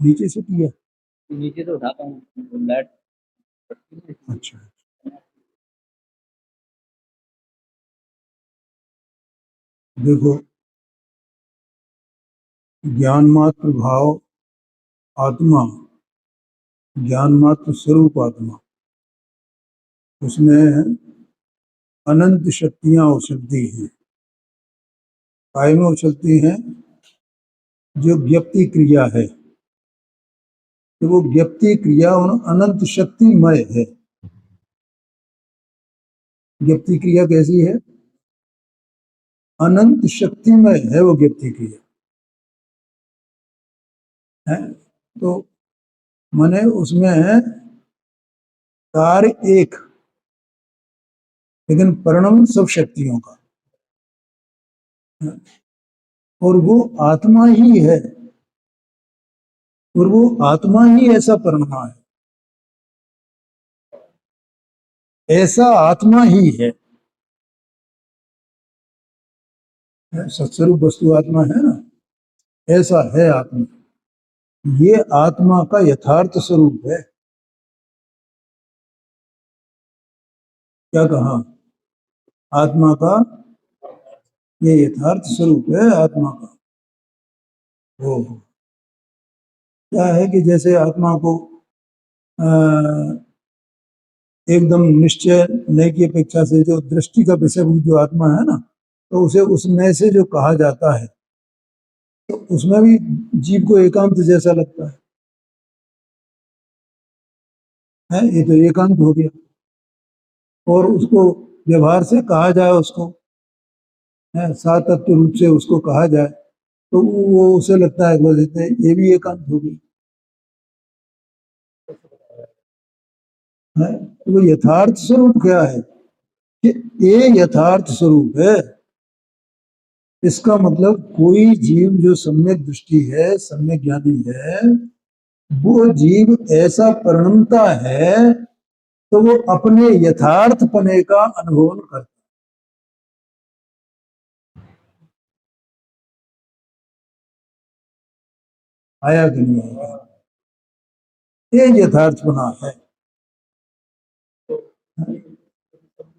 नीचे से किया? नीचे तो उठाता हूँ लाइट। अच्छा, देखो, ज्ञान मात्र भाव आत्मा, ज्ञान मात्र स्वरूप आत्मा, उसमें अनंत शक्तियां उछलती हैं। काय में उछलती हैं? जो ज्ञप्ति क्रिया है, तो वो ज्ञप्ति क्रिया उन अनंत शक्तिमय है। ज्ञप्ति क्रिया कैसी है? अनंत शक्तिमय है वो ज्ञप्ति क्रिया है। तो माने उसमें कार्य एक, लेकिन परिणाम सब शक्तियों का, और वो आत्मा ही है, और वो आत्मा ही ऐसा परिणाम है, ऐसा आत्मा ही है। सत्स्वरूप वस्तु आत्मा है ना, ऐसा है आत्मा। ये आत्मा का यथार्थ स्वरूप है। क्या कहा? आत्मा का ये यथार्थ स्वरूप है आत्मा का। वो क्या है कि जैसे आत्मा को एकदम निश्चय नहीं की अपेक्षा से जो दृष्टि का विषयभूत जो आत्मा है ना, तो उसे उसमें से जो कहा जाता है, तो उसमें भी जीव को एकांत जैसा लगता है, ये तो एकांत हो गया। और उसको व्यवहार से कहा जाए, उसको है सातत्व रूप से उसको कहा जाए, तो वो उसे लगता है बस ये भी एकांत हो गई है। तो वो यथार्थ स्वरूप क्या है कि ये यथार्थ स्वरूप है। इसका मतलब कोई जीव जो सम्यक दृष्टि है, सम्यक ज्ञानी है, वो जीव ऐसा परिणमता है, तो वो अपने यथार्थ पने का अनुभव करता आया कि नहीं आया? ये यथार्थ पना है।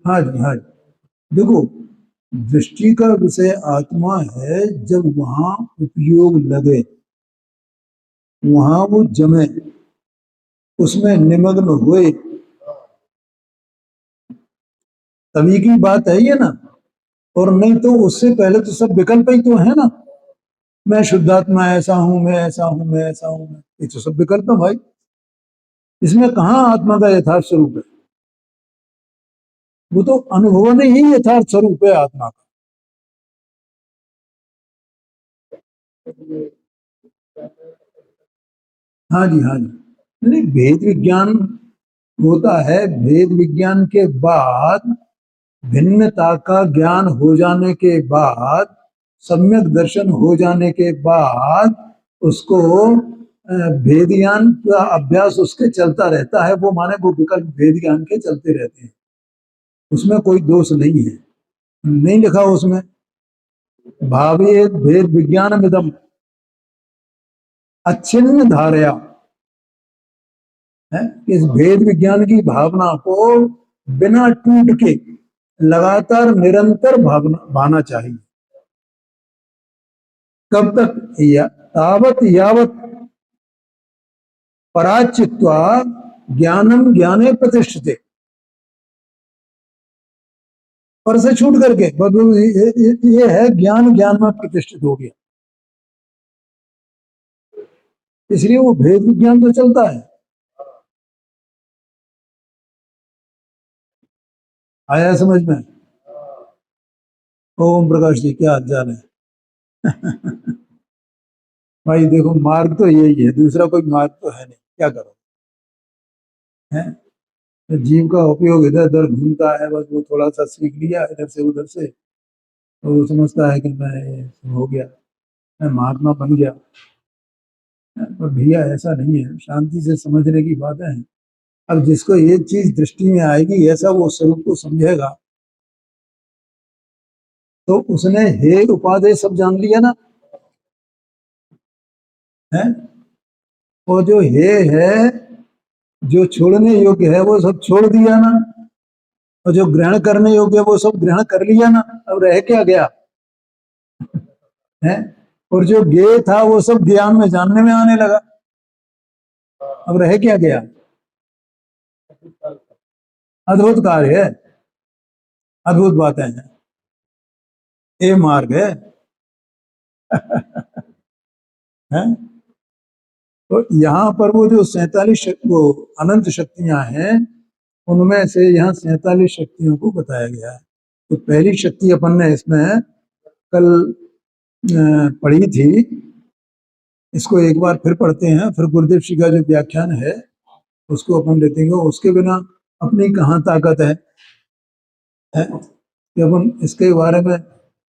हाँ जी, हाँ जी। देखो, दृष्टि का विषय आत्मा है। जब वहां उपयोग लगे, वहां वो जमे, उसमें निमग्न हुए, तभी की बात है ये ना। और नहीं तो उससे पहले तो सब विकल्प ही तो है ना। मैं शुद्धात्मा ऐसा हूं, मैं ऐसा हूं, मैं ऐसा हूं, मैं, ये तो सब विकल्प है भाई। इसमें कहाँ आत्मा का यथार्थ स्वरूप है? वो तो अनुभव ही यथार्थ स्वरूप है आत्मा का। हाँ जी, हाँ जी। नहीं, भेद विज्ञान होता है। भेद विज्ञान के बाद, भिन्नता का ज्ञान हो जाने के बाद, सम्यक दर्शन हो जाने के बाद, उसको भेद ज्ञान का अभ्यास उसके चलता रहता है। वो माने वो विकल्प भेद ज्ञान के चलते रहते हैं, उसमें कोई दोष नहीं है। नहीं लिखा उसमें भावे भेद विज्ञान मिदम अच्छिन्न धारया है। इस भेद विज्ञान की भावना को बिना टूट के लगातार निरंतर भाना चाहिए। कब तक? तावत यावत पराचित्वा ज्ञानम ज्ञाने प्रतिष्ठिते। पर से छूट करके ये है ज्ञान ज्ञान में प्रतिष्ठित हो गया, इसलिए वो भेद विज्ञान तो चलता है। आया समझ में? ओम प्रकाश जी, क्या हाल चाल है? भाई देखो, मार्ग तो यही है, दूसरा कोई मार्ग तो है नहीं, क्या करो है। तो जीव का उपयोग इधर उधर घूमता है, बस वो थोड़ा सा सीख लिया इधर से उधर से, तो वो समझता है कि मैं हो गया, मैं महात्मा बन गया। पर भैया ऐसा नहीं है, शांति से समझने की बातें हैं। अब जिसको ये चीज दृष्टि में आएगी, ऐसा वो स्वरूप को समझेगा, तो उसने हे उपादेय सब जान लिया ना, है। वो जो है जो छोड़ने योग्य है वो सब छोड़ दिया ना, और जो ग्रहण करने योग्य है वो सब ग्रहण कर लिया ना, अब रह क्या गया है? और जो ज्ञेय था वो सब ज्ञान में जानने में आने लगा, अब रह क्या गया? अद्भुत कार्य है, अद्भुत बातें हैं, ये मार्ग है, है? तो यहाँ पर वो जो 47 वो अनंत शक्तियां हैं, उनमें से यहाँ 47 शक्तियों को बताया गया है। तो पहली शक्ति अपन ने इसमें कल पढ़ी थी, इसको एक बार फिर पढ़ते हैं, फिर गुरुदेव जी का जो व्याख्यान है उसको अपन लेते हैं। उसके बिना अपनी कहाँ ताकत है कि अपन इसके बारे में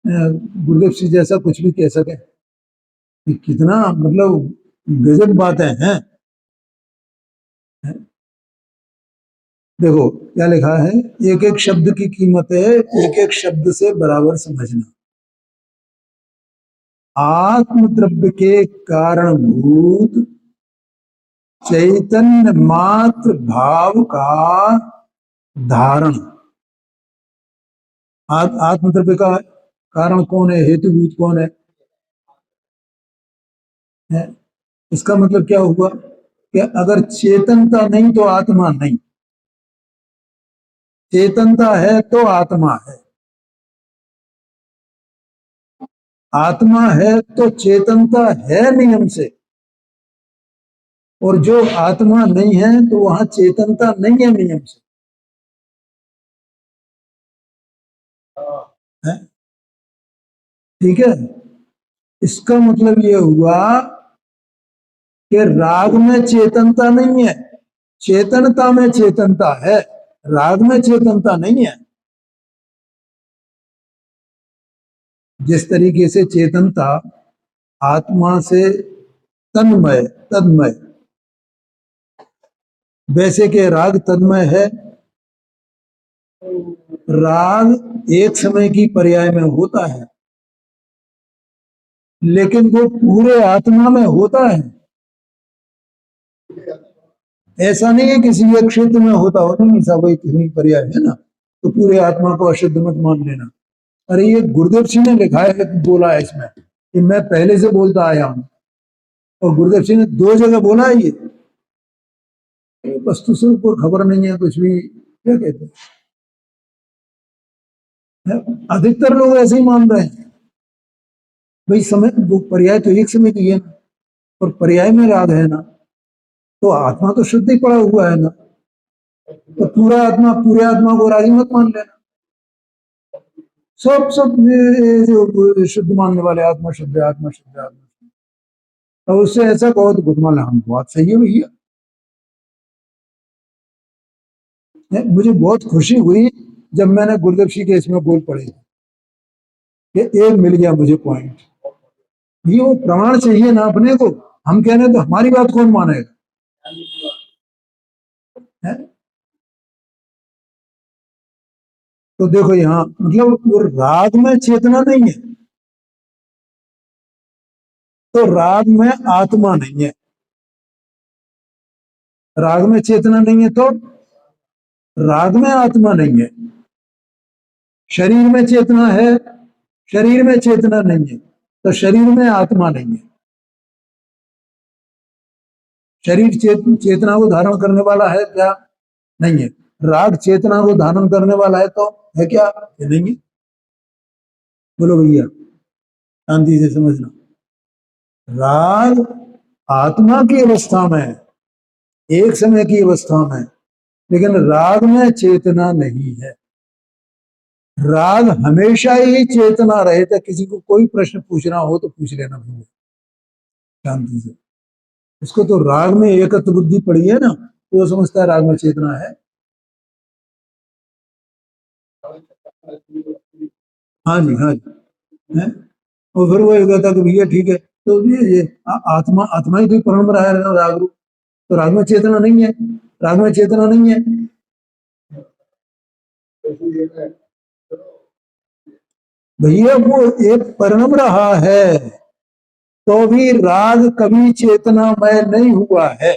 गुरुदेव जी जैसा कुछ भी कह सके, कि कितना मतलब गजब बातें हैं। देखो क्या लिखा है, एक एक शब्द की कीमत है एक एक शब्द से बराबर समझना। आत्म द्रव्य के कारणभूत चैतन्य मात्र भाव का धारण। आत्म द्रव्य का कारण कौन है, हेतुभूत कौन है? इसका मतलब क्या हुआ कि अगर चेतनता नहीं तो आत्मा नहीं, चेतनता है तो आत्मा है, आत्मा है तो चेतनता है नियम से, और जो आत्मा नहीं है तो वहां चेतनता नहीं है नियम से, है? ठीक है, इसका मतलब ये हुआ कि राग में चेतनता नहीं है, चेतनता में चेतनता है, राग में चेतनता नहीं है। जिस तरीके से चेतनता आत्मा से तन्मय तन्मय, वैसे के राग तन्मय है। राग एक समय की पर्याय में होता है, लेकिन वो पूरे आत्मा में होता है। ऐसा नहीं है किसी एक क्षेत्र में होता हो, नहीं ऐसा कोई किसी पर्याय है ना, तो पूरे आत्मा को अशुद्ध मत मान लेना। अरे ये गुरुदेव सिंह ने लिखा है, बोला है इसमें कि मैं पहले से बोलता आया हूं, और गुरुदेव सिंह ने 2 जगह बोला है ये वस्तु स्वरूप को खबर नहीं है कुछ भी, क्या कहते हैं? अधिकतर लोग ऐसे ही मान रहे हैं भाई, समय वो पर्याय तो एक समय की है ना, और पर्याय में राग है ना, तो आत्मा तो शुद्ध ही पड़ा हुआ है ना, तो पूरा आत्मा पूरे आत्मा को रागी मत मान लेना। सब जो शुद्ध मानने वाले आत्मा शुद्ध है, आत्मा शुद्ध है, आत्मा, तो उससे ऐसा कहो तो गुदमा हम बात सही है भैया। मुझे बहुत खुशी हुई जब मैंने गुरुदेव जी के इसमें बोल पढ़े कि एक मिल गया मुझे पॉइंट, ये वो प्रमाण चाहिए ना अपने को, हम कह रहे हैं तो हमारी बात कौन मानेगा, है? तो देखो यहाँ मतलब वो राग में चेतना नहीं है, तो राग में आत्मा नहीं है, राग में चेतना नहीं है तो राग में आत्मा नहीं है। शरीर में चेतना है, शरीर में चेतना नहीं है, तो शरीर में आत्मा नहीं है। शरीर चेतना को धारण करने वाला है क्या? नहीं है। राग चेतना को धारण करने वाला है तो है क्या? ये नहीं है। बोलो भैया, शांति से समझना। राग आत्मा की अवस्था में, एक समय की अवस्था में, लेकिन राग में चेतना नहीं है। राग हमेशा ही चेतना रहे, तो किसी को कोई प्रश्न पूछना हो तो पूछ लेना भैया शांति से। इसको तो राग में एकत्व बुद्धि पड़ी है ना, तो वो समझता है राग में चेतना है। हाँ जी, हाँ जी, है। और फिर वो ये कहता कि भैया ठीक है, तो ये आत्मा आत्मा ही तो परम रहा है राग रूप, तो राग में चेतना नहीं है, राग में चेतना नहीं है। भैया वो एक परिणम रहा है, तो भी राग कभी चेतनामय नहीं हुआ है।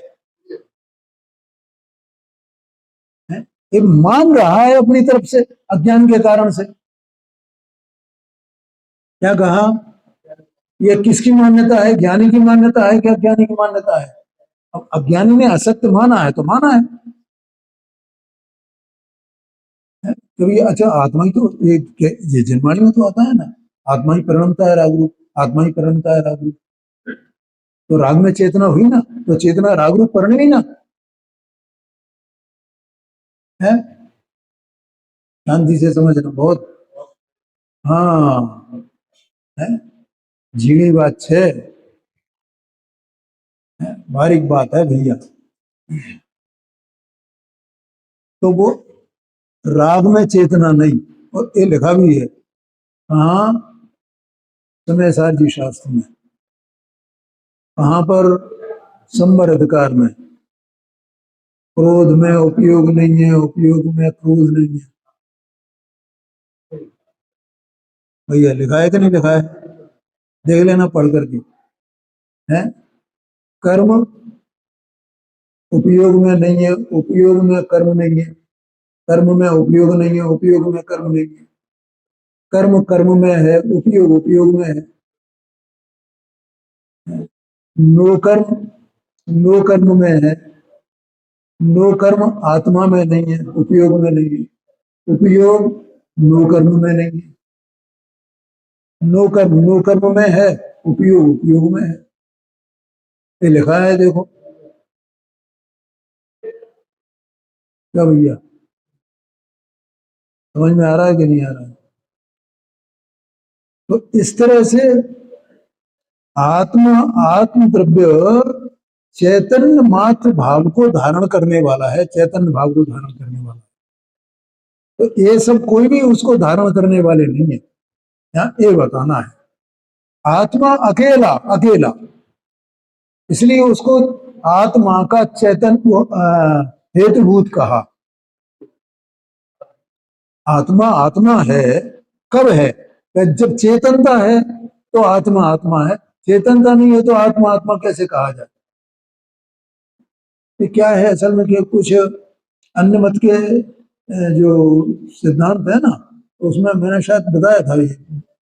ये मान रहा है अपनी तरफ से अज्ञान के कारण से। क्या कहा? ये किसकी मान्यता है? ज्ञानी की मान्यता है कि अज्ञानी की मान्यता है? अब अज्ञानी ने असत्य माना है तो माना है। तो ये अच्छा, आत्मा ही तो ये जनवाणी में तो आता है ना, आत्मा ही परिणमता है राग रूप, आत्मा ही परिणमता है राग रूप। तो राग में चेतना हुई ना, तो चेतना राग रूप परिणमी ना है। शांति से समझना बहुत। हाँ है, झीणी बात है, बारीक बात है भैया। तो वो राग में चेतना नहीं, और ये लिखा भी है कहाँ? समय सार जी शास्त्र में। कहाँ पर? संबर अधिकार में। क्रोध में उपयोग नहीं है, उपयोग में क्रोध नहीं है। भैया लिखा है कि नहीं लिखा है? देख लेना पढ़ करके। है, कर्म उपयोग में नहीं है, उपयोग में कर्म नहीं है, कर्म में उपयोग नहीं है, उपयोग में कर्म नहीं है, कर्म कर्म में है, उपयोग उपयोग में है। नो कर्म नो कर्म में है, नो कर्म आत्मा में नहीं है, उपयोग में नहीं है, उपयोग नो कर्म में नहीं है, नो कर्म में है, उपयोग उपयोग में है। ये लिखा है देखो। क्या भैया, समझ में आ रहा है कि नहीं आ रहा है? तो इस तरह से आत्मा, आत्म द्रव्य चैतन्य मात्र भाव को धारण करने वाला है, चैतन्य भाव को धारण करने वाला। तो ये सब कोई भी उसको धारण करने वाले नहीं है, यहाँ ये बताना है। आत्मा अकेला अकेला, इसलिए उसको आत्मा का चैतन्य हेतुभूत कहा। आत्मा आत्मा है कब है? जब चेतनता है तो आत्मा आत्मा है, चेतनता नहीं है तो आत्मा आत्मा कैसे कहा जाए? ये क्या है असल में कि कुछ अन्य मत के जो सिद्धांत है ना, उसमें मैंने शायद बताया था, ये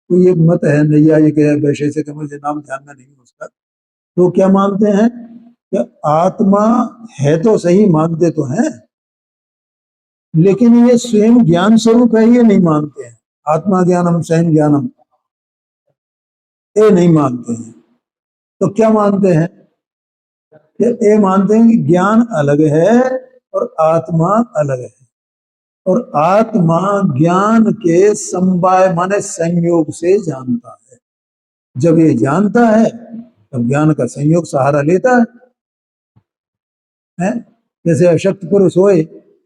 कोई एक मत है नैयायिक है वैसे से, मुझे नाम ध्यान में नहीं उसका। तो क्या मानते हैं कि आत्मा है तो सही, मानते तो हैं, लेकिन ये स्वयं ज्ञान स्वरूप है ये नहीं मानते हैं। आत्मा ज्ञानम स्वयं ज्ञानम ये नहीं मानते हैं। तो क्या मानते हैं? ये मानते हैं कि ज्ञान अलग है और आत्मा अलग है, और आत्मा ज्ञान के समवाय माने संयोग से जानता है। जब ये जानता है तब ज्ञान का संयोग सहारा लेता है? जैसे अशक्त पुरुष होए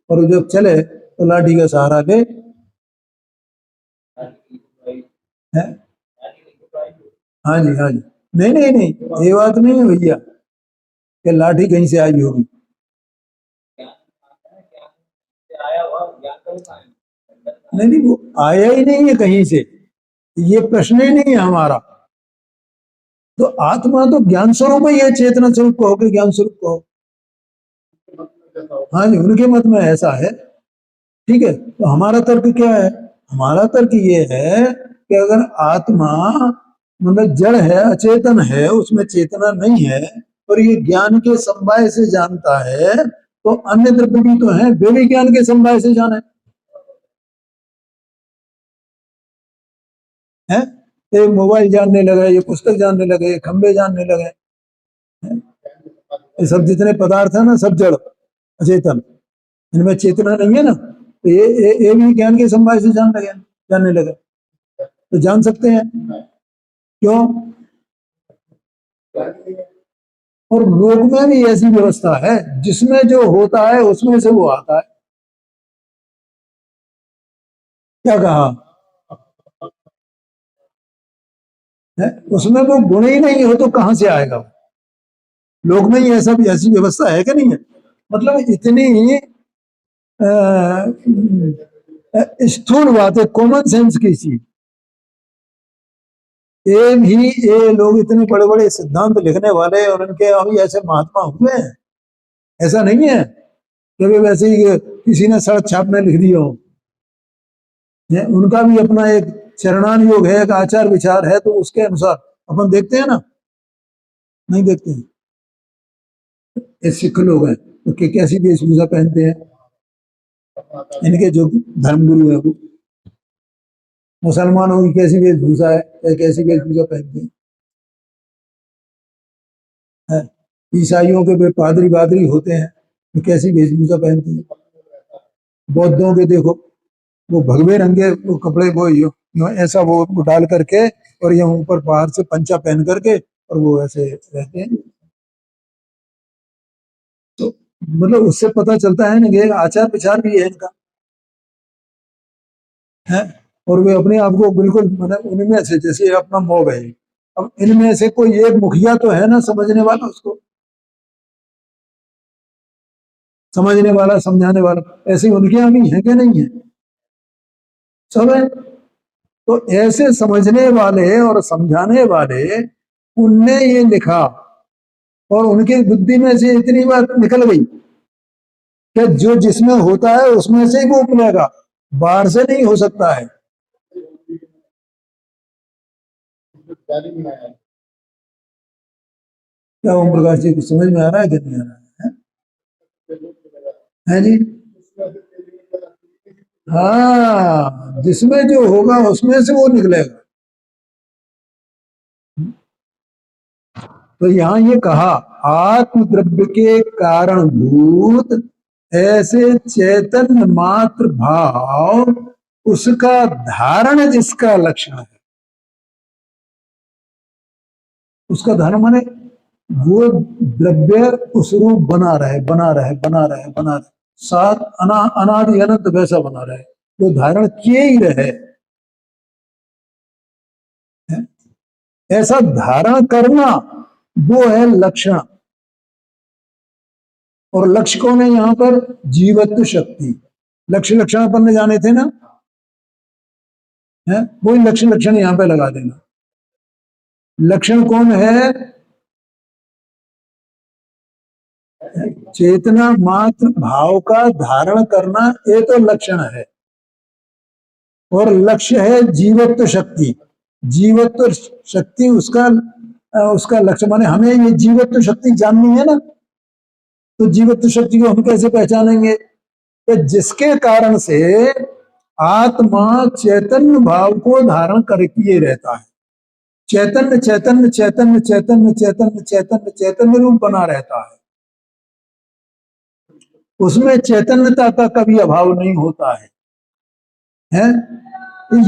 और जब चले तो लाठी का सहारा ले, है? हाँ जी हाँ जी। नहीं नहीं नहीं, ये बात नहीं है भैया कि लाठी कहीं से आई होगी। नहीं नहीं, वो आया ही नहीं है कहीं से, ये प्रश्न ही नहीं है हमारा। तो आत्मा तो ज्ञान स्वरूप ही है, चेतना स्वरूप कहो कि ज्ञान स्वरूप कहो। हाँ जी, उनके मत में ऐसा है। ठीक है, तो हमारा तर्क क्या है? हमारा तर्क ये है कि अगर आत्मा मतलब जड़ है, अचेतन है, उसमें चेतना नहीं है, और ये ज्ञान के समवाय से जानता है, तो अन्य द्रव्य भी तो है, वे भी ज्ञान के समवाय से जाने हैं। ये मोबाइल जानने लगे, ये पुस्तक जानने लगे, ये खंबे जानने लगे, ये सब जितने पदार्थ है ना, सब जड़ अचेतन, इनमें चेतना नहीं है ना, तो ये भी ज्ञान के समवाय से जानने लगे। तो जान सकते हैं, क्यों? और लोक में भी ऐसी व्यवस्था है, जिसमें जो होता है उसमें से वो आता है। क्या कहा है? उसमें वो गुण ही नहीं हो तो कहां से आएगा? लोक में ही ऐसा भी ऐसी व्यवस्था है कि नहीं है? मतलब इतनी स्थूल बात है, कॉमन सेंस की चीज। ये भी ये लोग इतने बड़े बड़े सिद्धांत लिखने वाले और उनके अभी ऐसे महात्मा हुए हैं, ऐसा नहीं है कि वे वैसे ही किसी ने सड़क छाप में लिख दिया हो। उनका भी अपना एक चरणान योग है, एक आचार विचार है, तो उसके अनुसार अपन देखते हैं ना, नहीं देखते हैं। ये सिख लोग हैं तो कैसी वेशभूषा पहनते हैं, इनके जो धर्मगुरु है वो। मुसलमानों की कैसी वेशभूषा है, कैसी वेशभूषा पहनते हैं। ईसाइयों के वे पादरी वादरी होते हैं, वो कैसी वेशभूषा पहनते हैं। बौद्धों के देखो, वो भगवे रंगे वो कपड़े, वो ऐसा वो डाल करके और ये ऊपर बाहर से पंचा पहन करके और वो ऐसे रहते हैं। तो मतलब उससे पता चलता है ना कि आचार विचार भी है इनका, है। और वे अपने आप को बिल्कुल मतलब उनमें से जैसे अपना मोह है। अब इनमें से कोई एक मुखिया तो है ना समझने वाला, उसको समझने वाला, समझाने वाला, ऐसे उनके यहाँ भी है कि नहीं है, सब है। तो ऐसे समझने वाले और समझाने वाले, उनने ये लिखा और उनकी बुद्धि में से इतनी बात निकल गई कि जो जिसमें होता है उसमें से ही वो उपलेगा, बाहर से नहीं हो सकता है। क्या ओम प्रकाश जी को समझ में आ रहा है कि नहीं आ रहा है जी? हाँ, जिसमें जो होगा उसमें से वो निकलेगा। तो यहाँ ये कहा, आत्म द्रव्य के कारणभूत ऐसे चैतन्य मात्र भाव, उसका धारण जिसका लक्षण है, उसका धारण माने वो द्रव्य उस रूप बना रहे, बना रहे, बना रहे, बना रहे, साथ अनादि अनंत वैसा बना रहे, वो धारण किए ही रहे। ऐसा धारण करना वो है लक्षण। और लक्ष्य कौन है यहां पर? जीवत्व शक्ति। लक्ष्य लक्षण अपन ने जाने थे ना, है वही लक्ष्य लक्षण यहां पे लगा देना। लक्षण कौन है? चेतना मात्र भाव का धारण करना, ये तो लक्षण है। और लक्ष्य है जीवत्व शक्ति। जीवत्व शक्ति उसका उसका लक्ष्य माने हमें ये जीवत्व शक्ति जाननी है ना। तो जीवत्व शक्ति को हम कैसे पहचानेंगे? कि जिसके कारण से आत्मा चैतन्य भाव को धारण करके रहता है, चैतन्य चैतन्य चैतन्य चैतन्य चैतन्य चैतन्य चैतन्य रूप बना रहता है, उसमें चैतन्यता का कभी अभाव नहीं होता है?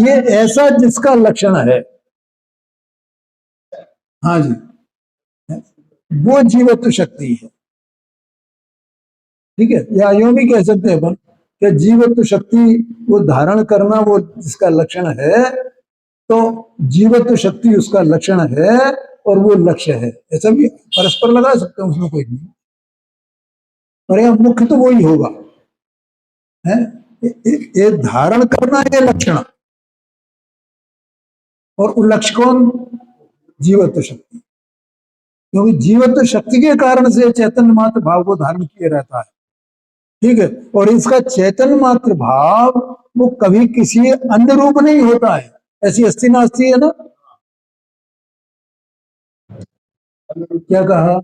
ये ऐसा जिसका लक्षण है, हाँ जी, वो जीवत्व शक्ति है। ठीक है, या यूं भी कह सकते हैं अपन कि जीवत्व शक्ति वो धारण करना वो जिसका लक्षण है, तो जीवत्व शक्ति उसका लक्षण है और वो लक्ष्य है। ऐसा भी परस्पर लगा सकते हैं, उसमें कोई नहीं। पर यह मुख्य तो वही होगा, है ये धारण करना है लक्षण, और वो लक्ष्य कौन? जीवत्व शक्ति। क्योंकि जीवत्व शक्ति के कारण से चैतन्य मात्र भाव को धारण किए रहता है। ठीक है, और इसका चैतन्य मात्र भाव वो कभी किसी अन्य रूप नहीं होता है। ऐसी अस्थि नास्ति है ना, क्या कहा?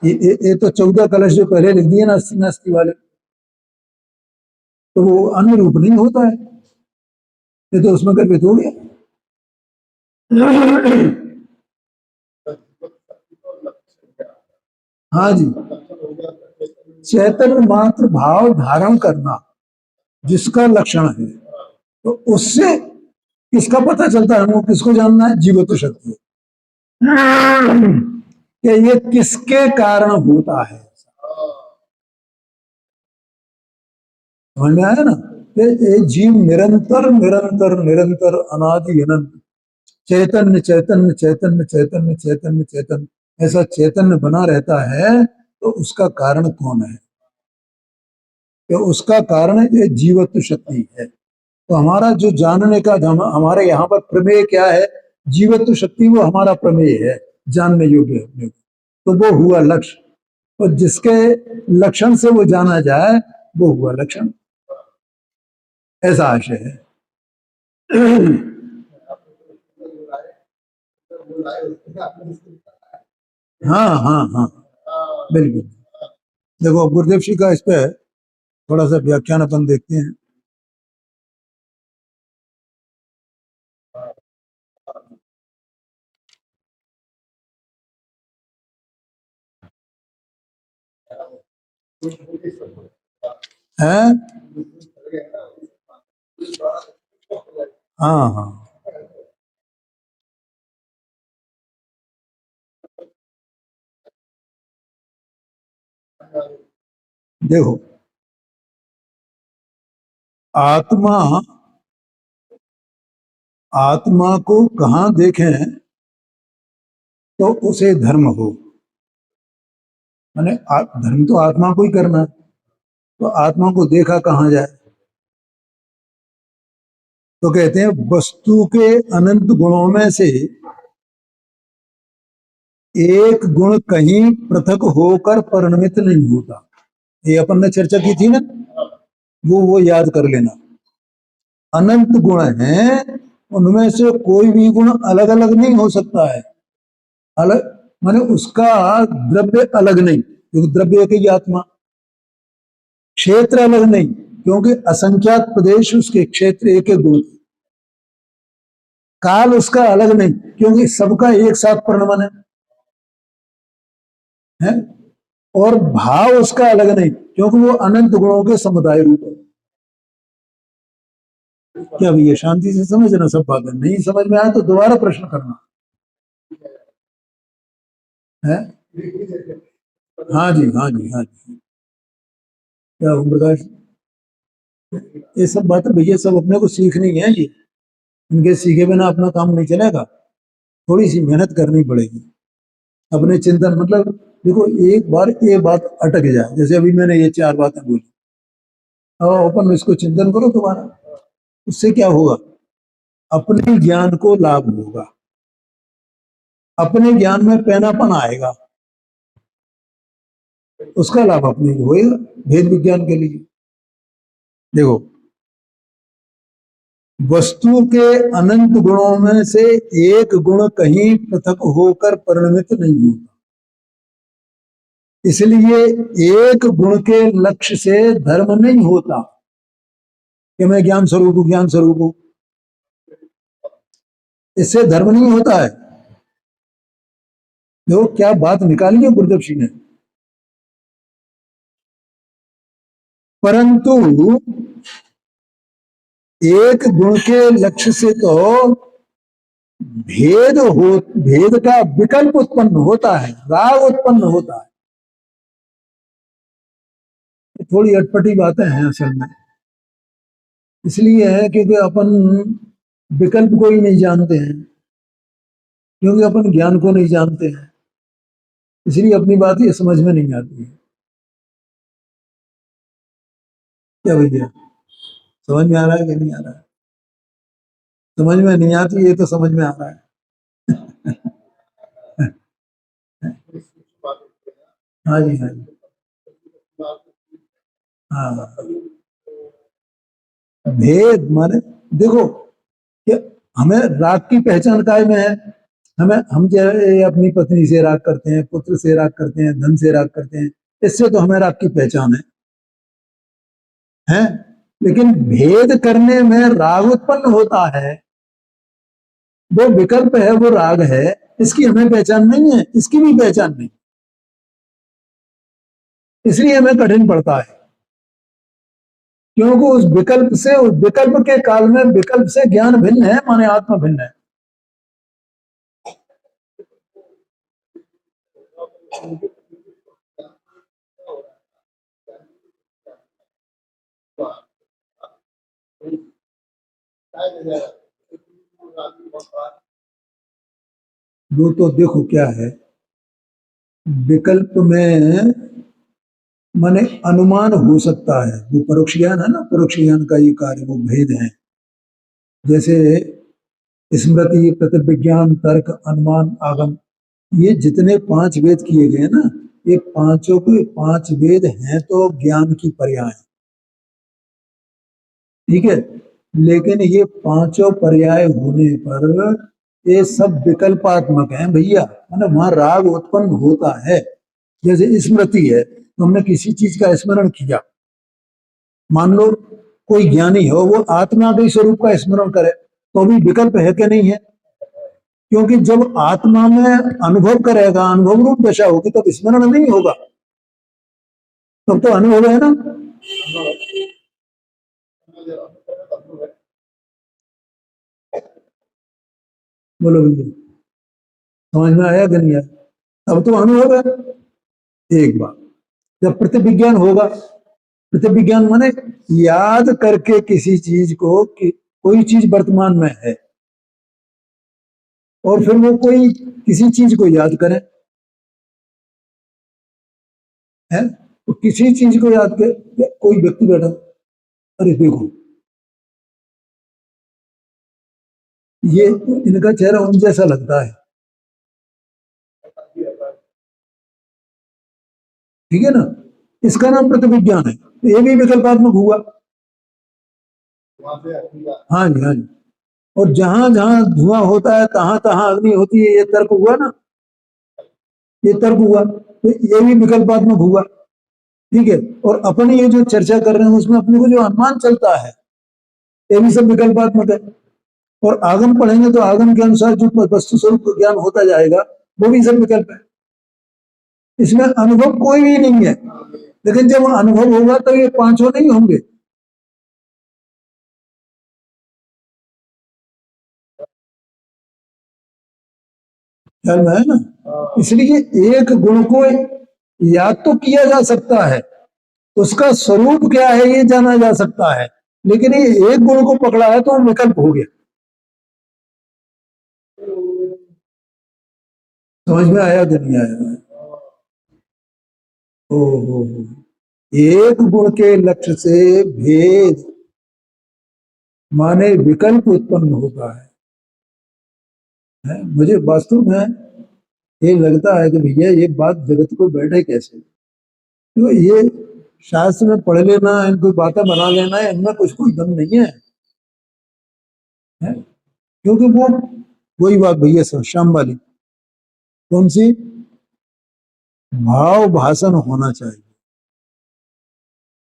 ये तो 14 कलश जो पहले लिख दिए ना अस्थि नास्ति वाले, तो वो अन्य रूप नहीं होता है, ये तो उसमें गर्भित हो गया। हाँ जी, चैतन्य मात्र भाव धारण करना जिसका लक्षण है, तो उससे किसका पता चलता है? वो किसको जानना है? जीवत्व शक्ति। कि ये किसके कारण होता है, समझ में आया ना? कि जीव निरंतर निरंतर निरंतर अनादि अनंत चैतन्य चैतन्य चैतन्य चैतन्य चैतन्य चैतन्य ऐसा चैतन्य बना रहता है, तो उसका कारण कौन है? कि उसका कारण ये जीवत्व शक्ति है। तो हमारा जो जानने का हमारे यहाँ पर प्रमेय क्या है? जीवत्व शक्ति वो हमारा प्रमेय है, जानने योग्य है अपने को, तो वो हुआ लक्ष्य। और जिसके लक्षण से वो जाना जाए वो हुआ लक्षण, ऐसा आशय है। हाँ हाँ हाँ, बिल्कुल। देखो गुरुदेव जी का इस पे थोड़ा सा व्याख्यान अपन देखते हैं। हैं? हाँ हाँ, देखो आत्मा, आत्मा को कहाँ देखें तो उसे धर्म हो, माने धर्म तो आत्मा को ही करना है, तो आत्मा को देखा कहाँ जाए? तो कहते हैं वस्तु के अनंत गुणों में से एक गुण कहीं पृथक होकर परिणमित नहीं होता। ये अपन ने चर्चा की थी ना, वो याद कर लेना। अनंत गुण हैं, उनमें से कोई भी गुण अलग अलग नहीं हो सकता है। अलग माने उसका द्रव्य अलग नहीं, क्योंकि द्रव्य एक ही आत्मा। क्षेत्र अलग नहीं, क्योंकि असंख्यात प्रदेश उसके क्षेत्र एक एक गुण। काल उसका अलग नहीं, क्योंकि सबका एक साथ परिणमन है। और भाव उसका अलग नहीं, क्योंकि वो अनंत गुणों के समुदाय रूप है। क्या भैया शांति से समझना सब बातें, नहीं समझ में आए तो दोबारा प्रश्न करना है। हाँ जी हाँ जी हाँ जी। क्या ओम प्रकाश, ये सब बातें भैया सब अपने को सीखनी है जी, इनके सीखे बिना अपना काम नहीं चलेगा। थोड़ी सी मेहनत करनी पड़ेगी अपने चिंतन, मतलब देखो एक बार ये बात अटक जाए, जैसे अभी मैंने ये चार बातें बोली, और अपन इसको चिंतन करो दोबारा, उससे क्या होगा? अपने ज्ञान को लाभ होगा, अपने ज्ञान में पैनापन आएगा, उसका लाभ अपने को होगा भेद विज्ञान के लिए। देखो वस्तु के अनंत गुणों में से एक गुण कहीं पृथक होकर परिणमित नहीं होता, इसलिए एक गुण के लक्ष्य से धर्म नहीं होता कि मैं ज्ञान स्वरूप हूं, ज्ञान स्वरूप हूं, इससे धर्म नहीं होता है। देखो क्या बात निकाली है गुरुदेव जी ने। परंतु एक गुण के लक्ष्य से तो भेद का विकल्प उत्पन्न होता है, राग उत्पन्न होता है। थोड़ी अटपटी बातें हैं असल में, इसलिए है क्योंकि अपन विकल्प को ही नहीं जानते हैं, क्योंकि अपन ज्ञान को नहीं जानते हैं, इसलिए अपनी बात ये समझ में नहीं आती है। क्या भैया समझ में आ रहा है कि नहीं आ रहा है? समझ में नहीं आती ये तो समझ में आ रहा है। हाँ जी हाँ जी हाँ। भेद माने देखो कि हमें राग की पहचान काय में है? हम जो अपनी पत्नी से राग करते हैं, पुत्र से राग करते हैं, धन से राग करते हैं, इससे तो हमें राग की पहचान है। लेकिन भेद करने में राग उत्पन्न होता है, वो विकल्प है, वो राग है, इसकी हमें पहचान नहीं है, इसकी भी पहचान नहीं, इसलिए हमें कठिन पड़ता है। क्योंकि उस विकल्प के काल में विकल्प से ज्ञान भिन्न है, माने आत्मा भिन्न है। वो तो देखो क्या है, विकल्प में माने अनुमान हो सकता है, वो परोक्ष ज्ञान है ना, परोक्ष ज्ञान का ये कार्य वो भेद है। जैसे स्मृति, प्रतिविज्ञान, तर्क, अनुमान, आगम, ये जितने 5 वेद किए गए ना, ये पांचों के 5 वेद हैं तो ज्ञान की पर्याय, ठीक है। लेकिन ये पांचों पर्याय होने पर ये सब विकल्पात्मक हैं भैया, मतलब वहां राग उत्पन्न होता है। जैसे स्मृति है, तो हमने किसी चीज का स्मरण किया, मान लो कोई ज्ञानी हो, वो आत्मा के स्वरूप का स्मरण करे, तो भी विकल्प है कि नहीं है? क्योंकि जब आत्मा में अनुभव करेगा, अनुभव रूप दशा होगी, तब स्मरण नहीं होगा, तब तो अनुभव है ना। बोलो भैया, समझ में आया कि नहीं आया? तब तो अनुभव है। एक बात, जब प्रतिविज्ञान होगा, प्रतिविज्ञान माने याद करके किसी चीज को कि कोई चीज वर्तमान में है, और फिर वो कोई किसी चीज को याद करे, है तो किसी चीज को याद कर, कोई व्यक्ति बैठा, अरे देखो ये इनका चेहरा उन जैसा लगता है, ठीक है ना, इसका नाम प्रतिविज्ञान है, तो ये भी विकल्पात्मक हुआ। हाँ जी, हाँ जी। और जहां जहां धुआं होता है तहां तहां अग्नि होती है, ये तर्क हुआ ना, ये तर्क हुआ, तो ये भी विकल्पात्मक हुआ, ठीक है। और अपन ये जो चर्चा कर रहे हैं उसमें अपने को जो अनुमान चलता है, ये भी सब विकल्पात्मक है। और आगम पढ़ेंगे तो आगम के अनुसार जो वस्तु स्वरूप ज्ञान होता जाएगा, वो भी सब विकल्प है। इसमें अनुभव कोई भी नहीं है, लेकिन जब अनुभव होगा तो ये पांचों नहीं होंगे। ख्याल में है ना? इसलिए एक गुण को याद तो किया जा सकता है, उसका स्वरूप क्या है ये जाना जा सकता है, लेकिन ये एक गुण को पकड़ा है तो विकल्प हो गया। समझ में आया कि नहीं आया? ओहो, एक गुण के लक्ष्य से भेद माने विकल्प उत्पन्न होता है? मुझे वास्तव में ये लगता है कि भैया ये बात जगत को बैठे कैसे, तो ये शास्त्र में पढ़ लेना, इनको बातें बना लेना, इनमें कुछ कोई दम नहीं है? क्योंकि वो वही बात भैया सर शाम वाली, कौन सी? भाव भाषण होना चाहिए,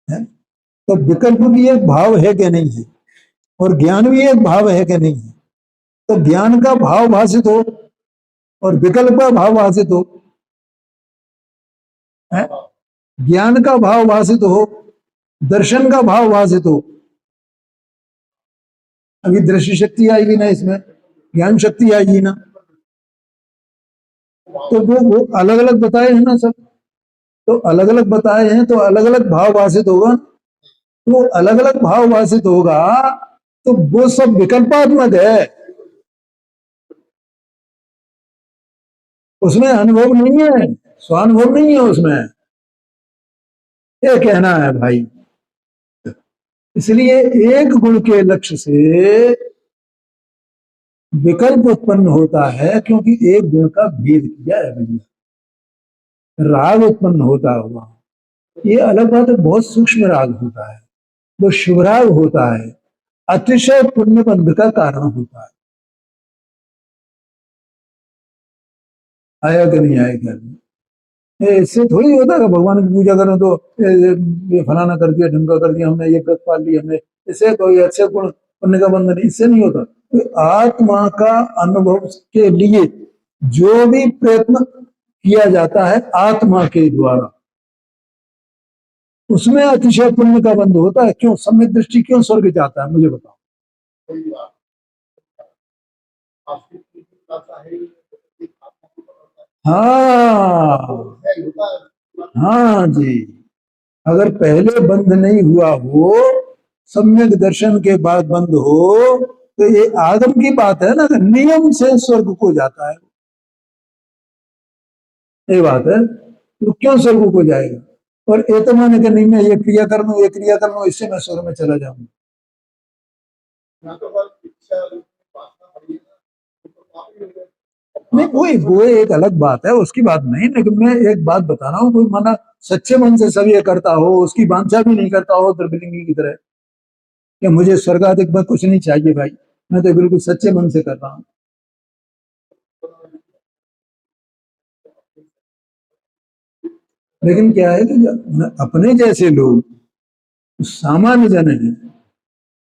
है? तो विकल्प भी एक भाव है कि नहीं है, और ज्ञान भी एक भाव है कि नहीं है? तो ज्ञान का भाव भाषित हो और विकल्प का भाव भाषित हो, है? ज्ञान का भाव भाषित हो, दर्शन का भाव भाषित हो। अभी दृष्टि शक्ति आएगी ना इसमें, ज्ञान शक्ति आएगी ना, तो वो अलग अलग बताए हैं ना सब, तो अलग अलग बताए हैं तो अलग अलग भाव भाषित होगा, तो अलग अलग भाव भाषित होगा, तो वो सब विकल्पात्मक है, उसमें अनुभव नहीं है, स्वानुभव नहीं है उसमें, ये कहना है भाई। इसलिए एक गुण के लक्ष्य से विकल्प उत्पन्न होता है, क्योंकि एक गुण का भेद किया है भैया, राग उत्पन्न होता हुआ, ये अलग बात है, बहुत सूक्ष्म राग होता है, वो शुभ राग होता है, अतिशय पुण्य बंध का कारण होता है। आया कि नहीं आया क्या? इससे थोड़ी होता है भगवान की पूजा करो तो ये फलाना कर दिया, ढंगा कर दिया हमने, ये व्रत पाल लिया हमने, इससे कोई अच्छे गुण पुण्य का बंधन, इससे नहीं होता। तो आत्मा का अनुभव के लिए जो भी प्रयत्न किया जाता है आत्मा के द्वारा, उसमें अतिशय पुण्य का बंध होता है। क्यों सम्यक दृष्टि, क्यों स्वर्ग जाता है, मुझे बताओ। हाँ, हाँ जी, अगर पहले बंद नहीं हुआ हो, सम्यक दर्शन के बाद बंद हो, तो ये आदम की बात है ना, नियम से स्वर्ग को जाता है, ये बात है, तो क्यों स्वर्ग को जाएगा? और ये तो मैंने कहा नहीं, मैं ये क्रिया कर लूं, ये क्रिया कर लूं, इससे मैं स्वर्ग में चला जाऊंगा। नहीं, वो एक अलग बात है, उसकी बात नहीं, लेकिन मैं एक बात बता रहा हूँ, कोई माना सच्चे मन से सब ये करता हो, उसकी वांछा भी नहीं करता हो द्रविलिंगी की तरह कि मुझे स्वर्गाधिक में कुछ नहीं चाहिए भाई, मैं तो बिल्कुल सच्चे मन से कर रहा हूँ। लेकिन क्या है कि अपने जैसे लोग सामान्य जन है,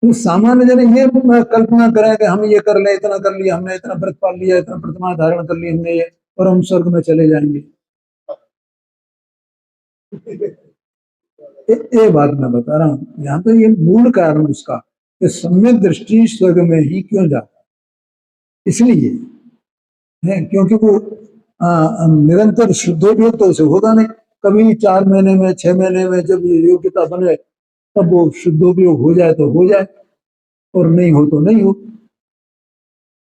तो सामान्य जन ये कल्पना करें कि हम ये कर ले, इतना कर लिया हमने, इतना व्रत पाल लिया, इतना प्रतिमा धारण कर ली हमने, ये और हम स्वर्ग में चले जाएंगे। ये बात मैं बता रहा हूँ, यहाँ तो ये मूल कारण उसका कि सम्यक दृष्टि स्वर्ग में ही क्यों जाता है, इसलिए है क्योंकि वो निरंतर शुद्धोपयोग तो उसे होगा नहीं, कभी 4 महीने में 6 महीने में जब ये योग्यता बने तब वो शुद्धोपयोग हो जाए तो हो जाए, और नहीं हो तो नहीं हो,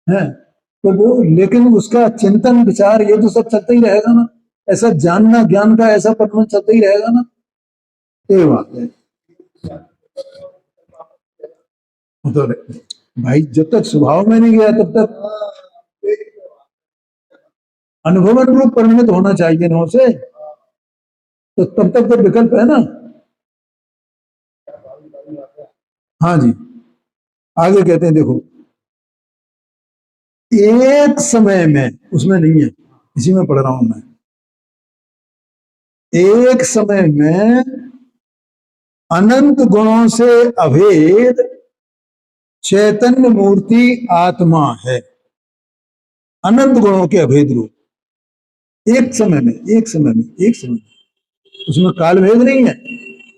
है तो वो, लेकिन उसका चिंतन विचार ये तो सब चलता ही रहेगा ना, ऐसा जानना ज्ञान का ऐसा पठन चलता ही रहेगा ना, ये बात है। तो भाई जब तक स्वभाव में नहीं गया तब तक अनुभवन रूप परिणत होना चाहिए ना उसे, तो तब तक तो विकल्प है ना। हाँ जी, आगे कहते हैं देखो, एक समय में, उसमें नहीं है, इसी में पढ़ रहा हूं मैं, एक समय में अनंत गुणों से अभेद चैतन्य मूर्ति आत्मा है, अनंत गुणों के अभेद रूप, एक समय में, एक समय में, एक समय में, उसमें काल भेद नहीं है,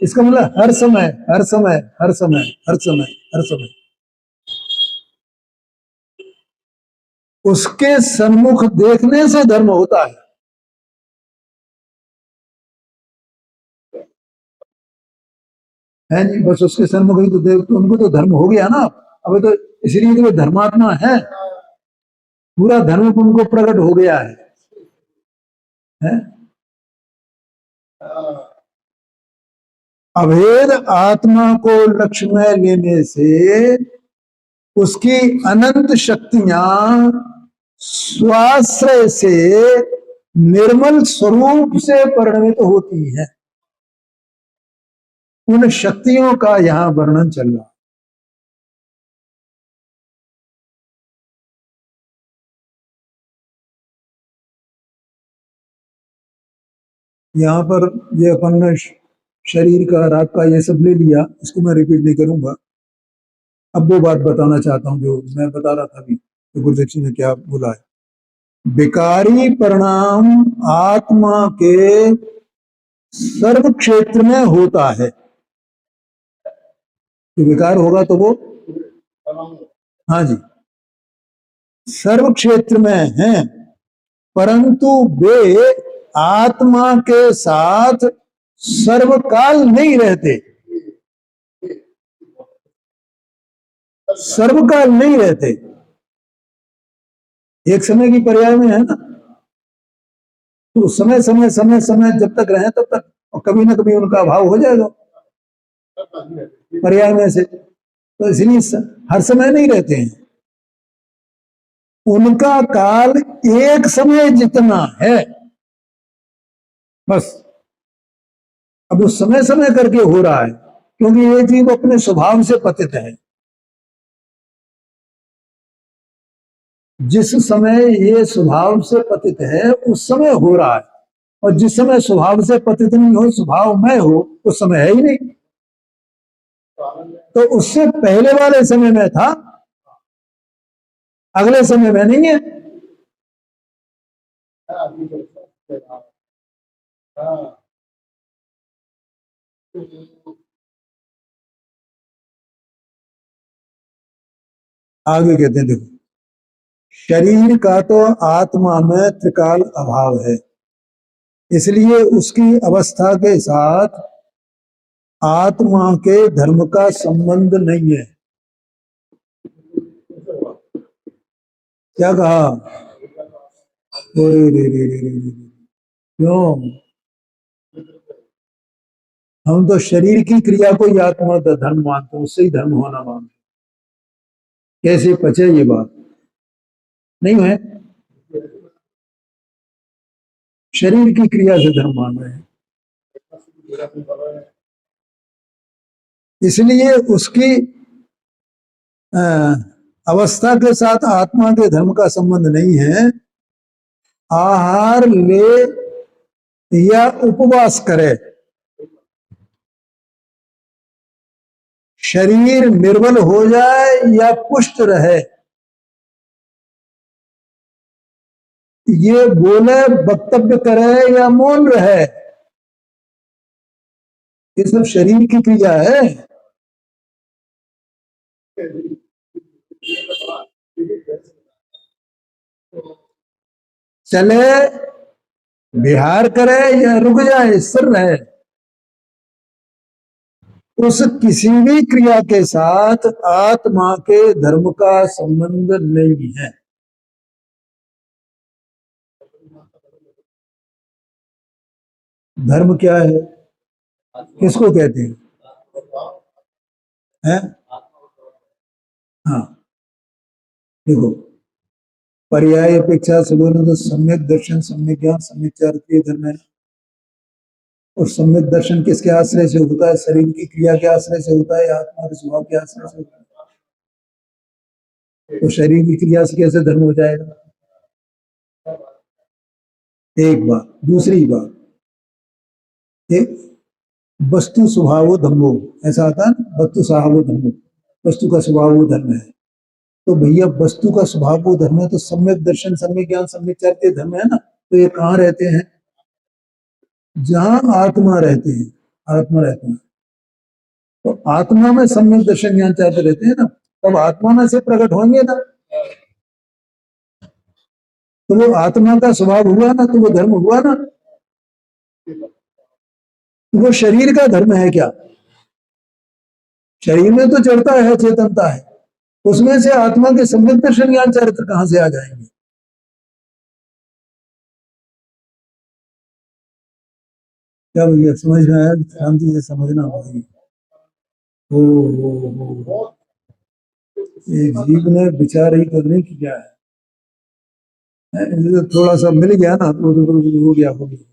इसका मतलब हर समय, हर समय, हर समय, हर समय, हर समय उसके सन्मुख देखने से धर्म होता है नहीं, बस उसके सन्मुख ही तो देख, तो उनको तो धर्म हो गया ना, अब तो इसलिए तो वे धर्मात्मा है, पूरा धर्म उनको प्रकट हो गया है? अभेद आत्मा को लक्ष्य में लेने से उसकी अनंत शक्तियां स्वाश्रय से निर्मल स्वरूप से परिणमित होती हैं, उन शक्तियों का यहां वर्णन चल रहा है। यहाँ पर ये अपन ने शरीर का, राग का, ये सब ले लिया, इसको मैं रिपीट नहीं करूंगा। अब वो बात बताना चाहता हूँ जो मैं बता रहा था अभी, तो गुरुदेव जी ने क्या बोला है, विकारी परिणाम आत्मा के सर्व क्षेत्र में होता है, कि विकार होगा तो वो, हाँ जी, सर्व क्षेत्र में है, परंतु वे आत्मा के साथ सर्वकाल नहीं रहते, सर्वकाल नहीं रहते, एक समय की पर्याय में है ना, तो समय समय समय समय जब तक रहे तब तक, और कभी ना कभी उनका अभाव हो जाएगा पर्याय में से, तो इसलिए हर समय नहीं रहते हैं, उनका काल एक समय जितना है बस। अब वो समय समय करके हो रहा है क्योंकि ये जीव अपने स्वभाव से पतित है, जिस समय ये स्वभाव से पतित है उस समय हो रहा है, और जिस समय स्वभाव से पतित नहीं हो, स्वभाव में हो, उस समय है ही नहीं, तो उससे पहले वाले समय में था, अगले समय में नहीं है। आगे कहते हैं देखो, शरीर का तो आत्मा में त्रिकाल अभाव है, इसलिए उसकी अवस्था के साथ आत्मा के धर्म का संबंध नहीं है। क्या कहा? क्यों? हम तो शरीर की क्रिया को ही आत्मा का धर्म मानते हैं, उससे ही धर्म होना मानते हैं। कैसे पचे ये बात? नहीं है, शरीर की क्रिया से धर्म मान रहे हैं, इसलिए उसकी अवस्था के साथ आत्मा के धर्म का संबंध नहीं है। आहार ले या उपवास करे, शरीर निर्बल हो जाए या पुष्ट रहे, ये बोले वक्तव्य करे या मौन रहे, ये सब शरीर की क्रिया है। चले, विहार करे या रुक जाए, स्थिर रहे, उस किसी भी क्रिया के साथ आत्मा के धर्म का संबंध नहीं है। धर्म क्या है, किसको कहते हैं? है? हाँ, देखो, पर्याय अपेक्षा से बोलो तो सम्यक दर्शन, सम्यक ज्ञान, सम्यक चारित्र्य धर्म है। और सम्यक दर्शन किसके आश्रय से होता है? शरीर की क्रिया के आश्रय से होता है या आत्मा के स्वभाव के आश्रय से होता है? तो शरीर की क्रिया से कैसे धर्म हो जाएगा? एक बात। दूसरी बात, एक वस्तु स्वभाव धर्मो, ऐसा आता है, वस्तु स्वभाव धर्मो, वस्तु का स्वभाव वो धर्म है। तो भैया वस्तु का स्वभाव वो धर्म है, तो सम्यक दर्शन, सम्यक ज्ञान, सम्यक चारित्र्य धर्म है ना। तो ये कहाँ रहते हैं? जहां आत्मा रहते हैं, आत्मा रहते हैं। तो आत्मा में सम्यक दर्शन ज्ञान चाहते रहते हैं ना, तब आत्मा में से प्रकट होंगे ना, तो वो आत्मा का स्वभाव हुआ ना, तो वो धर्म हुआ ना। तो वो शरीर का धर्म है क्या? शरीर में तो जड़ता है, चेतनता है, उसमें से आत्मा के सम्यक दर्शन ज्ञान चारित्र कहां से आ जाएंगे? क्या भैया समझ में आया? शांति से समझना होगी। ओ एक जीव ने विचार ही करने की क्या है, थोड़ा सा मिल गया ना तो हो गया, हो गया।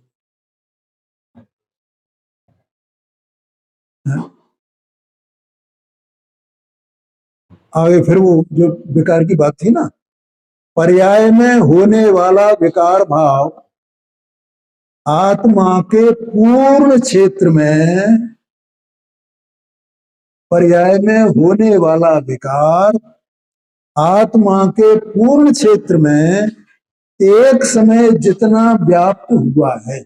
आगे फिर वो जो विकार की बात थी ना, पर्याय में होने वाला विकार भाव आत्मा के पूर्ण क्षेत्र में, पर्याय में होने वाला विकार आत्मा के पूर्ण क्षेत्र में एक समय जितना व्याप्त हुआ है,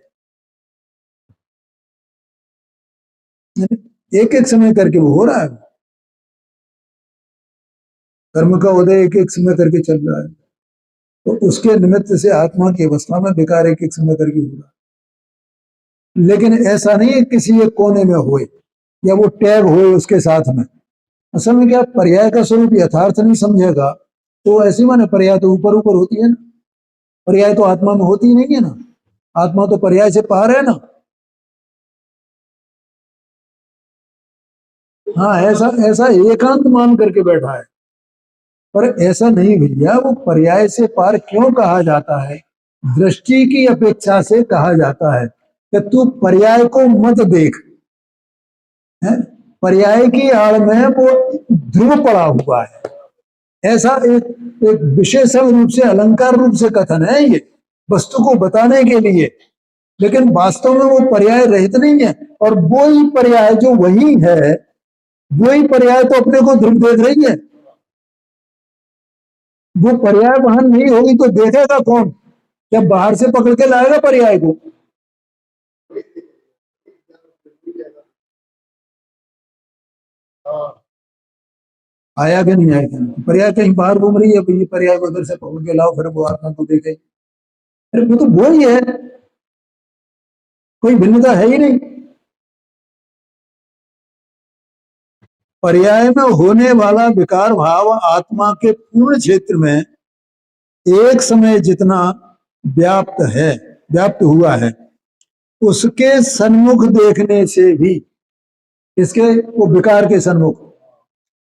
एक एक समय करके वो हो रहा है। कर्म का उदय एक एक समय करके चल रहा है, तो उसके निमित्त से आत्मा की अवस्था में विकार एक एक समय करके हो रहा है। लेकिन ऐसा नहीं है किसी एक कोने में होए या वो टैग होए उसके साथ में। असल में क्या, पर्याय का स्वरूप यथार्थ नहीं समझेगा तो ऐसी माने पर्याय तो ऊपर ऊपर होती है ना, पर्याय तो आत्मा में होती ही नहीं है ना, आत्मा तो पर्याय से पार है ना। हाँ, ऐसा ऐसा एकांत मान करके बैठा है, पर ऐसा नहीं भैया। वो पर्याय से पार क्यों कहा जाता है? दृष्टि की अपेक्षा से कहा जाता है कि तू पर्याय को मत देख, है? पर्याय की आड़ में वो ध्रुव पड़ा हुआ है, ऐसा एक विशेषण रूप से, अलंकार रूप से कथन है ये, वस्तु को बताने के लिए। लेकिन वास्तव में वो पर्याय रहित नहीं है, और वही पर्याय जो वही है, वही पर्याय तो अपने को ध्रुव देख रही है। वो पर्याय वहां नहीं होगी तो देखेगा कौन? जब बाहर से पकड़ के लाएगा पर्याय को। आया कि नहीं आया? पर्याय कहीं बाहर घूम रही है, ये पर्याय को उधर से पकड़ के लाओ, फिर वो आत्मा को देखे। अरे वो तो वो ही है, कोई भिन्नता है ही नहीं। पर्याय में होने वाला विकार भाव आत्मा के पूर्ण क्षेत्र में एक समय जितना व्याप्त है, व्याप्त हुआ है, उसके सन्मुख देखने से भी, इसके वो विकार के सन्मुख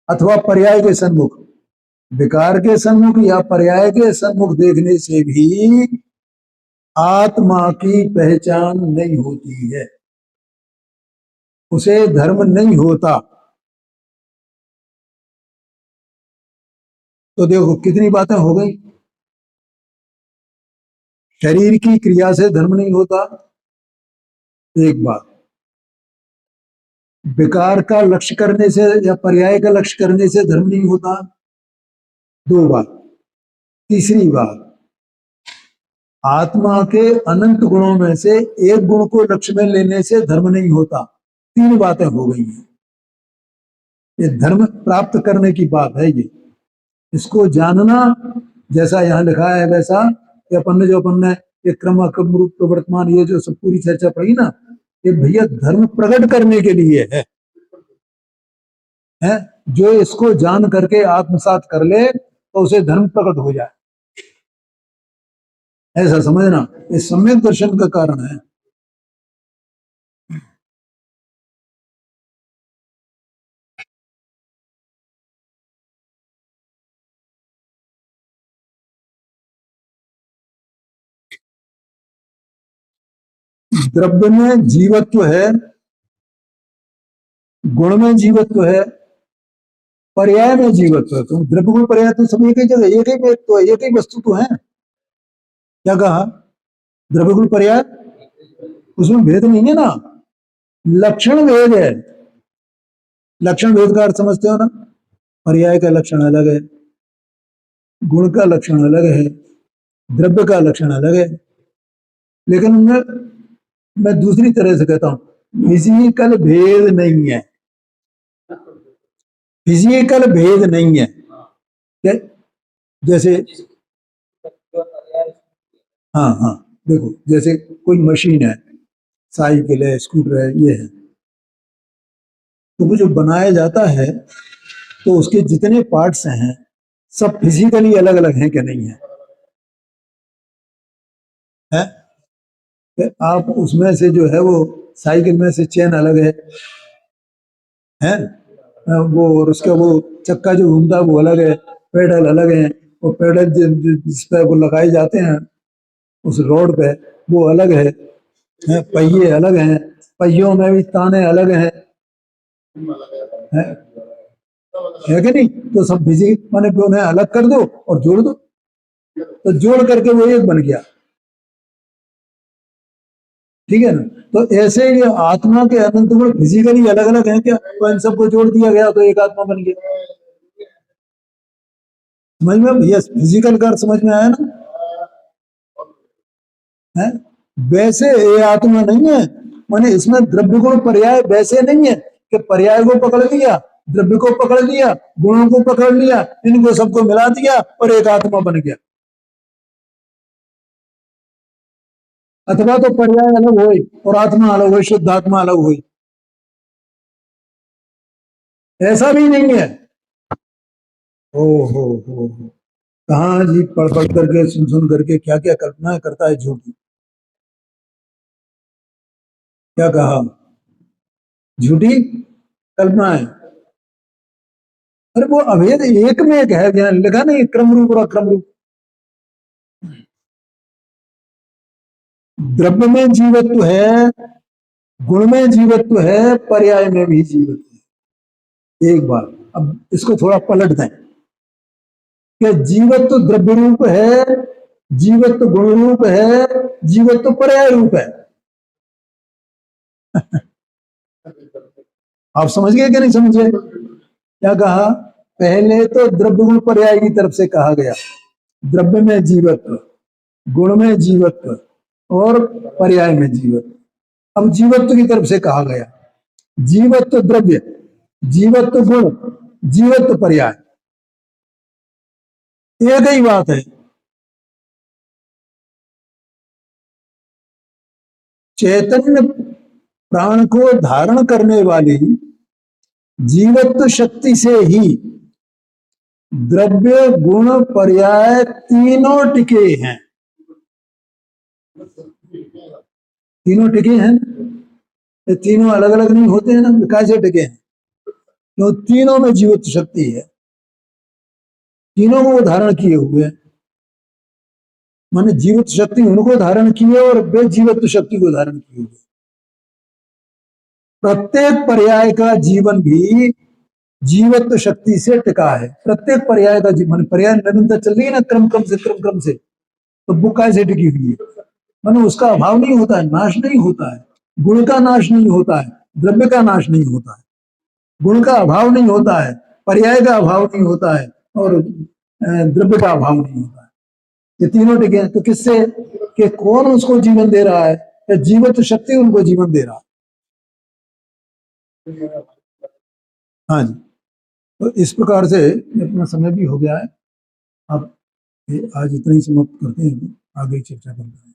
अथवा पर्याय के सन्मुख विकार के सन्मुख या पर्याय के सन्मुख देखने से भी आत्मा की पहचान नहीं होती है, उसे धर्म नहीं होता। तो देखो कितनी बातें हो गई। शरीर की क्रिया से धर्म नहीं होता, एक बात। विकार का लक्ष्य करने से या पर्याय का लक्ष्य करने से धर्म नहीं होता, दो बात। तीसरी बात, आत्मा के अनंत गुणों में से एक गुण को लक्ष्य में लेने से धर्म नहीं होता। तीन बातें हो गई हैं। ये धर्म प्राप्त करने की बात है। ये इसको जानना, जैसा यहाँ लिखा है वैसा कि अपन ने ये क्रम अक्रम रूप प्रवर्तमान, ये जो सब पूरी चर्चा पड़ी ना, ये भैया धर्म प्रकट करने के लिए है। जो इसको जान करके आत्मसात कर ले तो उसे धर्म प्रकट हो जाए, ऐसा समझना। ये सम्यक दर्शन का कारण है। द्रव्य में जीवत्व है, गुण में जीवत्व है, पर्याय में जीवत्व है। तो द्रव्य गुण पर्याय तो सब एक ही जगह, एक ही वस्तु तो है। क्या कहा? द्रव्य गुण पर्याय, उसमें भेद नहीं है ना, लक्षण भेद है। लक्षण भेद का अर्थ समझते हो ना? पर्याय का लक्षण अलग है, गुण का लक्षण अलग है, द्रव्य का लक्षण अलग है। लेकिन मैं दूसरी तरह से कहता हूं, फिजिकल भेद नहीं है, फिजिकल भेद नहीं है। क्या? जैसे हाँ हाँ, देखो जैसे कोई मशीन है, साइकिल है, स्कूटर है, ये है, तो वो जो बनाया जाता है तो उसके जितने पार्ट्स हैं सब फिजिकली अलग अलग हैं क्या? नहीं है, है? आप उसमें से जो है वो साइकिल में से चेन अलग है, वो और उसका वो चक्का जो घूमता है वो अलग है, पेडल अलग है, वो पेडल जिस पे वो लगाए जाते हैं उस रोड पे वो अलग है, पहिए अलग हैं, पहियों में भी ताने अलग हैं, है कि नहीं? तो सब बिजी माने उन्हें अलग कर दो और जोड़ दो, तो जोड़ करके वो एक बन गया। ठीक है ना? तो ऐसे ही आत्मा के अनंत गुण फिजिकली अलग अलग हैं क्या? तो इन सबको जोड़ दिया गया तो एक आत्मा बन गया। समझ में भैया? फिजिकल का समझ में आया ना? है? वैसे ये आत्मा नहीं है, माने इसमें द्रव्य गुण पर्याय वैसे नहीं है कि पर्याय को पकड़ लिया, द्रव्य को पकड़ लिया, गुणों को पकड़ लिया, इनको सबको मिला दिया और एक आत्मा बन गया। अथवा तो पर्याय अलग हो और आत्मा अलग हो, शुद्ध आत्मा अलग हो, ऐसा भी नहीं है। ओ हो, कहाँ जी पढ़ पढ़ करके सुन सुन करके क्या क्या कल्पना करता है झूठी। क्या कहा? झूठी कल्पना है। अरे वो अभेद एक में एक है, जहाँ लिखा नहीं क्रम रूप और अक्रम रूप। द्रव्य में जीवत्व है, गुण में जीवत्व है, पर्याय में भी जीवत्व है। एक बार अब इसको थोड़ा पलट दें कि जीवत्व द्रव्य रूप है, जीवत्व गुण रूप है, जीवत्व पर्याय रूप है। आप समझ गए कि नहीं समझे? क्या कहा? पहले तो द्रव्य गुण पर्याय की तरफ से कहा गया, द्रव्य में जीवत्व, गुण में जीवत्व और पर्याय में जीवत्व। अब जीवत्व की तरफ से कहा गया, जीवत्व द्रव्य, जीवत्व गुण, जीवत्व पर्याय, एक ही बात है। चैतन्य प्राण को धारण करने वाली जीवत्व शक्ति से ही द्रव्य गुण पर्याय तीनों टिके हैं, तीनों टिके हैं। ये तीनों अलग अलग नहीं होते हैं ना, कैसे टिके हैं? क्यों? तीनों में जीवत्व शक्ति है। तीनों को धारण किए हुए हैं। माने जीवित शक्ति उनको धारण किए और बेजीवित शक्ति को धारण किए हुए। प्रत्येक पर्याय का जीवन भी जीवत्व शक्ति से टिका है। प्रत्येक पर्याय का जीवन, पर्याय निरंतर चल रही है ना, क्रम से, तो बुक कैसे टिकी हुई है? माने उसका अभाव नहीं होता है, नाश नहीं होता है। गुण का नाश नहीं होता है, द्रव्य का नाश नहीं होता है। गुण का अभाव नहीं होता है, पर्याय का अभाव नहीं होता है, और द्रव्य का अभाव नहीं होता है। ये तीनों टिके हैं। तो किससे कि कौन उसको जीवन दे रहा है? या जीवत शक्ति उनको जीवन दे रहा है। हाँ जी। तो इस प्रकार से अपना समय भी हो गया है। अब आज इतना ही समाप्त करते हैं, आगे चर्चा करते हैं।